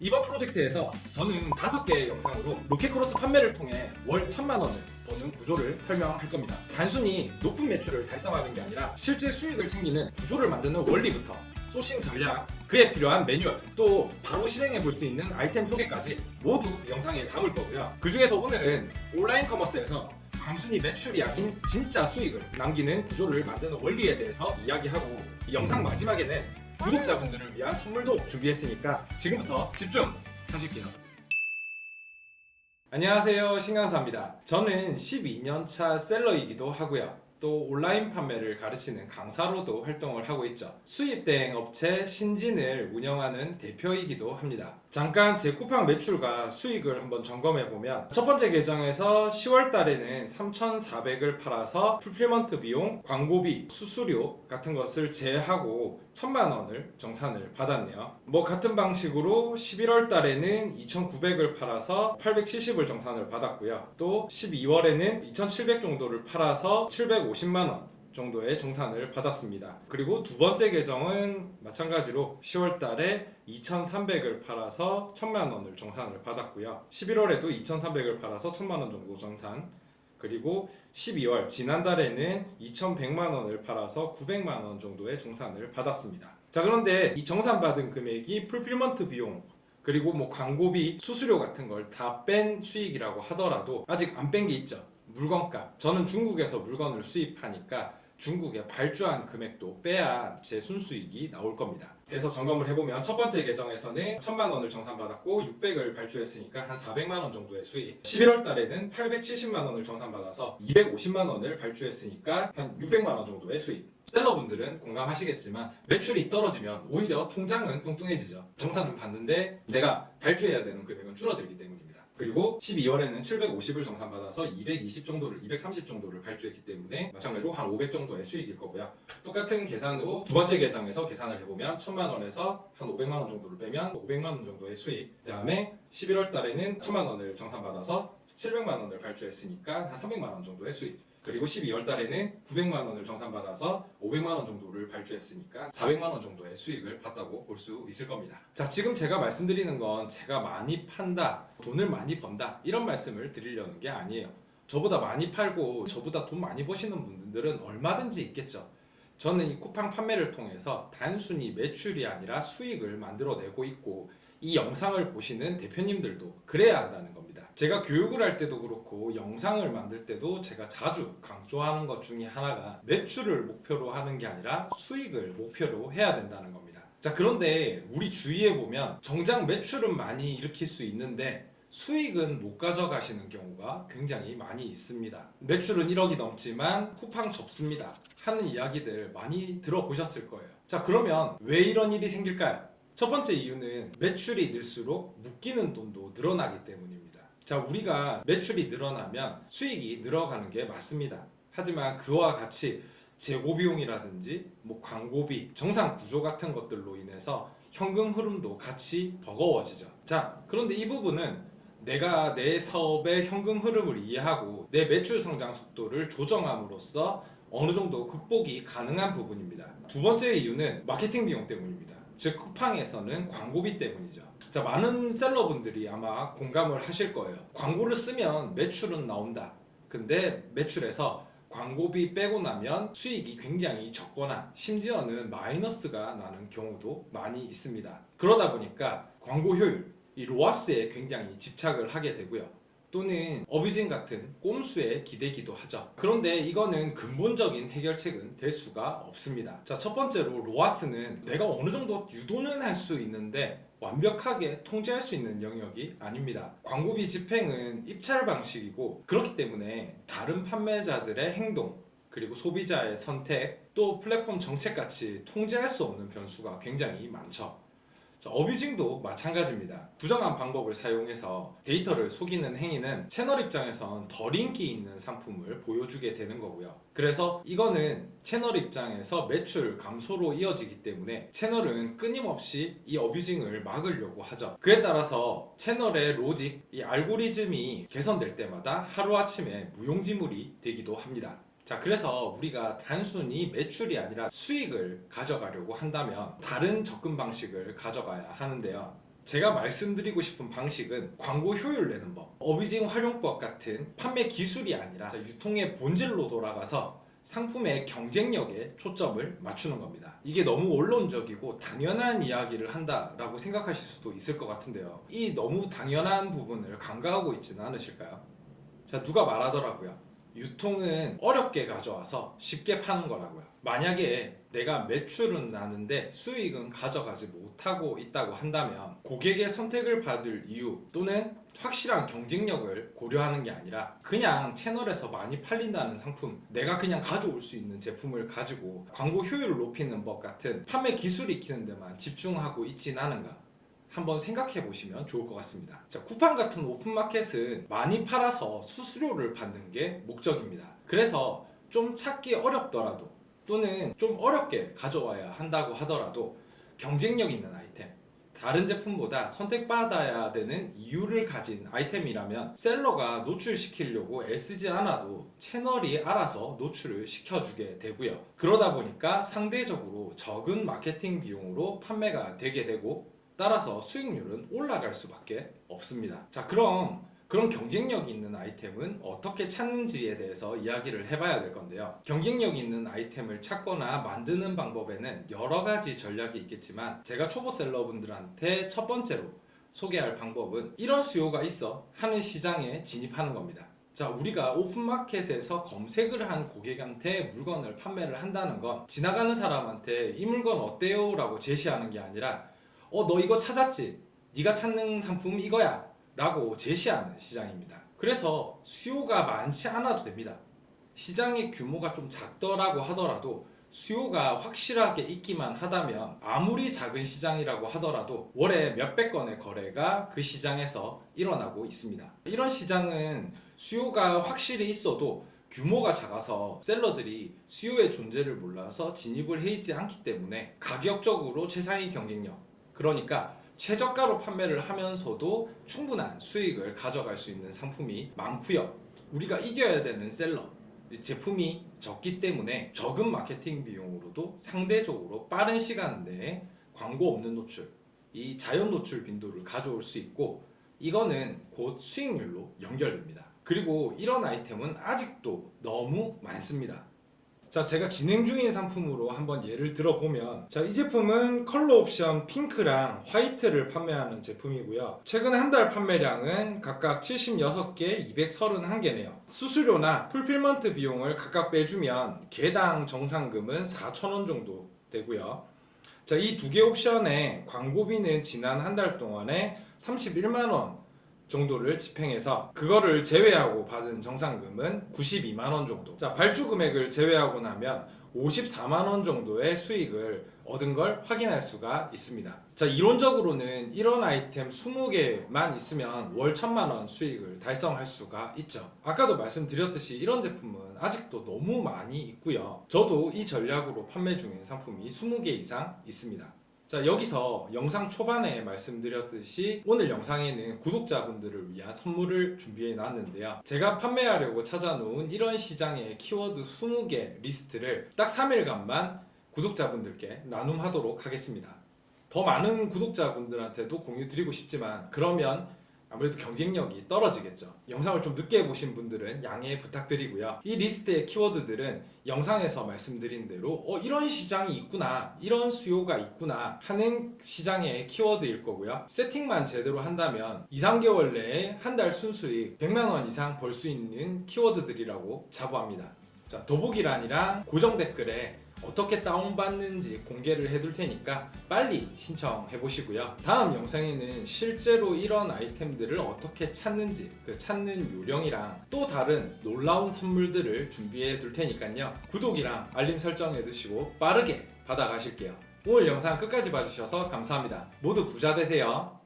이번 프로젝트에서 저는 5개의 영상으로 로켓크로스 판매를 통해 월 1,000만 원을 버는 구조를 설명할 겁니다. 단순히 높은 매출을 달성하는 게 아니라 실제 수익을 챙기는 구조를 만드는 원리부터 소싱 전략, 그에 필요한 매뉴얼, 또 바로 실행해 볼 수 있는 아이템 소개까지 모두 영상에 담을 거고요. 그 중에서 오늘은 온라인 커머스에서 단순히 매출이 아닌 진짜 수익을 남기는 구조를 만드는 원리에 대해서 이야기하고, 이 영상 마지막에는 구독자분들을 위한 선물도 준비했으니까 지금부터 집중하실게요. 안녕하세요, 신강사입니다. 저는 12년차 셀러이기도 하고요, 또 온라인 판매를 가르치는 강사로도 활동을 하고 있죠. 수입 대행 업체 신진을 운영하는 대표이기도 합니다. 잠깐 제 쿠팡 매출과 수익을 한번 점검해 보면, 첫 번째 계정에서 10월 달에는 3,400을 팔아서 풀필먼트 비용, 광고비, 수수료 같은 것을 제외하고 1,000만 원을 정산을 받았네요. 같은 방식으로 11월 달에는 2,900을 팔아서 870을 정산을 받았고요. 또 12월에는 2,700 정도를 팔아서 750만 원 정도의 정산을 받았습니다. 그리고 두 번째 계정은 마찬가지로 10월 달에 2,300을 팔아서 1,000만 원을 정산을 받았고요. 11월에도 2,300을 팔아서 1,000만 원 정도 정산, 그리고 12월 지난달에는 2,100만 원을 팔아서 900만 원 정도의 정산을 받았습니다. 자, 그런데 이 정산받은 금액이 풀필먼트 비용, 그리고 광고비, 수수료 같은 걸 다 뺀 수익이라고 하더라도 아직 안 뺀 게 있죠. 물건값. 저는 중국에서 물건을 수입하니까 중국에 발주한 금액도 빼야 제 순수익이 나올 겁니다. 그래서 점검을 해보면 첫 번째 계정에서는 1,000만 원을 정산받았고 600을 발주했으니까 한 400만 원 정도의 수익. 11월 달에는 870만 원을 정산받아서 250만 원을 발주했으니까 한 600만 원 정도의 수익. 셀러분들은 공감하시겠지만 매출이 떨어지면 오히려 통장은 뚱뚱해지죠. 정산은 받는데 내가 발주해야 되는 금액은 줄어들기 때문입니다. 그리고 12월에는 750을 정산받아서 220 정도를, 230 정도를 발주했기 때문에 마찬가지로 한 500 정도의 수익일 거고요. 똑같은 계산으로 두 번째 계정에서 계산을 해보면 1,000만 원에서 한 500만 원 정도를 빼면 500만 원 정도의 수익. 그 다음에 11월 달에는 1,000만 원을 정산받아서 700만 원을 발주했으니까 한 300만 원 정도의 수익. 그리고 12월 달에는 900만 원을 정산받아서 500만 원 정도를 발주했으니까 400만 원 정도의 수익을 봤다고 볼 수 있을 겁니다. 자, 지금 제가 말씀드리는 건 제가 많이 판다, 돈을 많이 번다, 이런 말씀을 드리려는 게 아니에요. 저보다 많이 팔고 저보다 돈 많이 버시는 분들은 얼마든지 있겠죠. 저는 이 쿠팡 판매를 통해서 단순히 매출이 아니라 수익을 만들어내고 있고, 이 영상을 보시는 대표님들도 그래야 한다는 겁니다. 제가 교육을 할 때도 그렇고 영상을 만들 때도 제가 자주 강조하는 것 중에 하나가 매출을 목표로 하는 게 아니라 수익을 목표로 해야 된다는 겁니다. 자, 그런데 우리 주위에 보면 정작 매출은 많이 일으킬 수 있는데 수익은 못 가져가시는 경우가 굉장히 많이 있습니다. 매출은 1억이 넘지만 쿠팡 접습니다 하는 이야기들 많이 들어보셨을 거예요. 자, 그러면 왜 이런 일이 생길까요? 첫 번째 이유는 매출이 늘수록 묶이는 돈도 늘어나기 때문입니다. 자, 우리가 매출이 늘어나면 수익이 늘어가는 게 맞습니다. 하지만 그와 같이 재고비용이라든지 광고비, 정산 구조 같은 것들로 인해서 현금 흐름도 같이 버거워지죠. 자, 그런데 이 부분은 내가 내 사업의 현금 흐름을 이해하고 내 매출 성장 속도를 조정함으로써 어느 정도 극복이 가능한 부분입니다. 두 번째 이유는 마케팅 비용 때문입니다. 즉 쿠팡에서는 광고비 때문이죠. 자, 많은 셀러분들이 아마 공감을 하실 거예요. 광고를 쓰면 매출은 나온다. 근데 매출에서 광고비 빼고 나면 수익이 굉장히 적거나 심지어는 마이너스가 나는 경우도 많이 있습니다. 그러다 보니까 광고 효율, 이 로아스에 굉장히 집착을 하게 되고요. 또는 어뷰징 같은 꼼수에 기대기도 하죠. 그런데 이거는 근본적인 해결책은 될 수가 없습니다. 자, 첫 번째로 로아스는 내가 어느 정도 유도는 할 수 있는데 완벽하게 통제할 수 있는 영역이 아닙니다. 광고비 집행은 입찰 방식이고, 그렇기 때문에 다른 판매자들의 행동, 그리고 소비자의 선택, 또 플랫폼 정책같이 통제할 수 없는 변수가 굉장히 많죠. 어뷰징도 마찬가지입니다. 부정한 방법을 사용해서 데이터를 속이는 행위는 채널 입장에선 덜 인기 있는 상품을 보여주게 되는 거고요. 그래서 이거는 채널 입장에서 매출 감소로 이어지기 때문에 채널은 끊임없이 이 어뷰징을 막으려고 하죠. 그에 따라서 채널의 로직, 이 알고리즘이 개선될 때마다 하루아침에 무용지물이 되기도 합니다. 자, 그래서 우리가 단순히 매출이 아니라 수익을 가져가려고 한다면 다른 접근 방식을 가져가야 하는데요. 제가 말씀드리고 싶은 방식은 광고 효율 내는 법, 어뷰징 활용법 같은 판매 기술이 아니라 유통의 본질로 돌아가서 상품의 경쟁력에 초점을 맞추는 겁니다. 이게 너무 원론적이고 당연한 이야기를 한다라고 생각하실 수도 있을 것 같은데요. 이 너무 당연한 부분을 간과하고 있지는 않으실까요? 자, 누가 말하더라고요. 유통은 어렵게 가져와서 쉽게 파는 거라고요. 만약에 내가 매출은 나는데 수익은 가져가지 못하고 있다고 한다면 고객의 선택을 받을 이유 또는 확실한 경쟁력을 고려하는 게 아니라 그냥 채널에서 많이 팔린다는 상품, 내가 그냥 가져올 수 있는 제품을 가지고 광고 효율을 높이는 법 같은 판매 기술 익히는 데만 집중하고 있진 않은가, 한번 생각해 보시면 좋을 것 같습니다. 자, 쿠팡 같은 오픈마켓은 많이 팔아서 수수료를 받는 게 목적입니다. 그래서 좀 찾기 어렵더라도 또는 좀 어렵게 가져와야 한다고 하더라도 경쟁력 있는 아이템, 다른 제품보다 선택받아야 되는 이유를 가진 아이템이라면 셀러가 노출시키려고 애쓰지 않아도 채널이 알아서 노출을 시켜주게 되고요. 그러다 보니까 상대적으로 적은 마케팅 비용으로 판매가 되게 되고 따라서 수익률은 올라갈 수밖에 없습니다. 자, 그럼 그런 경쟁력 있는 아이템은 어떻게 찾는지에 대해서 이야기를 해봐야 될 건데요. 경쟁력 있는 아이템을 찾거나 만드는 방법에는 여러 가지 전략이 있겠지만 제가 초보 셀러분들한테 첫 번째로 소개할 방법은 이런 수요가 있어 하는 시장에 진입하는 겁니다. 자, 우리가 오픈마켓에서 검색을 한 고객한테 물건을 판매를 한다는 건 지나가는 사람한테 이 물건 어때요? 라고 제시하는 게 아니라 너 이거 찾았지? 네가 찾는 상품 이거야 라고 제시하는 시장입니다. 그래서 수요가 많지 않아도 됩니다. 시장의 규모가 좀 작더라고 하더라도 수요가 확실하게 있기만 하다면 아무리 작은 시장이라고 하더라도 월에 몇백 건의 거래가 그 시장에서 일어나고 있습니다. 이런 시장은 수요가 확실히 있어도 규모가 작아서 셀러들이 수요의 존재를 몰라서 진입을 해 있지 않기 때문에 가격적으로 최상위 경쟁력, 그러니까 최저가로 판매를 하면서도 충분한 수익을 가져갈 수 있는 상품이 많고요. 우리가 이겨야 되는 셀러, 제품이 적기 때문에 적은 마케팅 비용으로도 상대적으로 빠른 시간 내에 광고 없는 노출, 이 자연 노출 빈도를 가져올 수 있고 이거는 곧 수익률로 연결됩니다. 그리고 이런 아이템은 아직도 너무 많습니다. 자, 제가 진행 중인 상품으로 한번 예를 들어보면, 자, 이 제품은 컬러 옵션 핑크랑 화이트를 판매하는 제품이고요. 최근 한 달 판매량은 각각 76개, 231개네요. 수수료나 풀필먼트 비용을 각각 빼주면 개당 정상금은 4,000원 정도 되고요. 자, 이 두 개 옵션의 광고비는 지난 한 달 동안에 31만원 정도를 집행해서 그거를 제외하고 받은 정상금은 92만원 정도. 자, 발주 금액을 제외하고 나면 54만원 정도의 수익을 얻은 걸 확인할 수가 있습니다. 자, 이론적으로는 이런 아이템 20개만 있으면 월 1,000만원 수익을 달성할 수가 있죠. 아까도 말씀드렸듯이 이런 제품은 아직도 너무 많이 있고요. 저도 이 전략으로 판매 중인 상품이 20개 이상 있습니다. 자, 여기서 영상 초반에 말씀드렸듯이 오늘 영상에는 구독자분들을 위한 선물을 준비해 놨는데요. 제가 판매하려고 찾아놓은 이런 시장의 키워드 20개 리스트를 딱 3일간만 구독자분들께 나눔하도록 하겠습니다. 더 많은 구독자분들한테도 공유 드리고 싶지만 그러면 아무래도 경쟁력이 떨어지겠죠. 영상을 좀 늦게 보신 분들은 양해 부탁드리고요. 이 리스트의 키워드들은 영상에서 말씀드린 대로 이런 시장이 있구나, 이런 수요가 있구나 하는 시장의 키워드일 거고요. 세팅만 제대로 한다면 2-3개월 내에 한 달 순수익 100만원 이상 벌 수 있는 키워드들이라고 자부합니다. 자, 더보기란이랑 고정 댓글에 어떻게 다운받는지 공개를 해둘 테니까 빨리 신청해 보시고요. 다음 영상에는 실제로 이런 아이템들을 어떻게 찾는지 그 찾는 요령이랑 또 다른 놀라운 선물들을 준비해 둘 테니까요. 구독이랑 알림 설정해 두시고 빠르게 받아가실게요. 오늘 영상 끝까지 봐주셔서 감사합니다. 모두 부자 되세요.